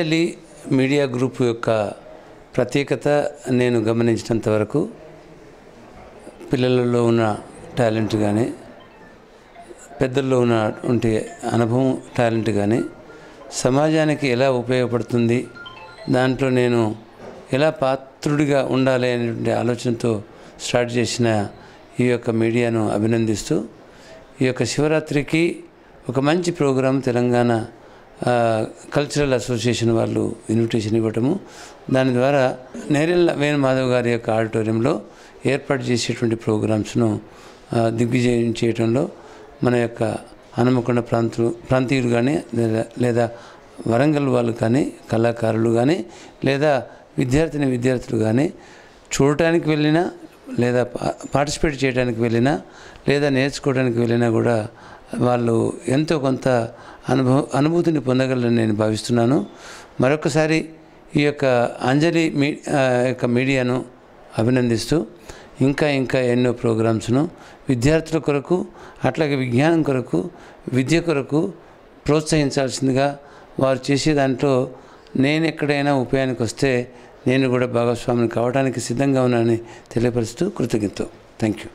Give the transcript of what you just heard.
అంజలి media group యొక్క ప్రత్యేకత నేను గమనించినంత వరకు పిల్లలలో ఉన్న టాలెంట్ కానీ పెద్దల్లో ఉన్నటువంటి అనుభవం టాలెంట్ కానీ సమాజానికి ఎలా ఉపయోగపడుతుంది, దాంట్లో నేను ఎలా పాత్రుడిగా ఉండాలి అనేటువంటి ఆలోచనతో స్టార్ట్ చేసిన ఈ యొక్క మీడియాను అభినందిస్తూ ఈ యొక్క శివరాత్రికి ఒక మంచి ప్రోగ్రాం తెలంగాణ కల్చరల్ అసోసియేషన్ వాళ్ళు ఇన్విటేషన్ ఇవ్వటము, దాని ద్వారా నేరెళ్ళ వేణుమాధవ్ గారి యొక్క ఆడిటోరియంలో ఏర్పాటు చేసేటువంటి ప్రోగ్రామ్స్ను దిగ్విజయం చేయడంలో మన యొక్క హనుమకొండ ప్రాంతీయులు కానీ లేదా వరంగల్ వాళ్ళు కానీ కళాకారులు కానీ లేదా విద్యార్థులు కానీ చూడటానికి వెళ్ళినా లేదా పార్టిసిపేట్ చేయడానికి వెళ్ళినా లేదా నేర్చుకోవడానికి వెళ్ళినా కూడా వాళ్ళు ఎంతో కొంత అనుభూతిని పొందగలరని నేను భావిస్తున్నాను. మరొకసారి ఈ యొక్క అంజలి యొక్క మీడియాను అభినందిస్తూ ఇంకా ఎన్నో ప్రోగ్రామ్స్ను విద్యార్థుల కొరకు అట్లాగే విజ్ఞానం కొరకు విద్య కొరకు ప్రోత్సహించాల్సిందిగా వారు చేసే దాంట్లో నేను ఎక్కడైనా ఉపయోగానికి వస్తే నేను కూడా భాగస్వామిని కావడానికి సిద్ధంగా ఉన్నానని తెలియపరుస్తూ కృతజ్ఞత. Thank you.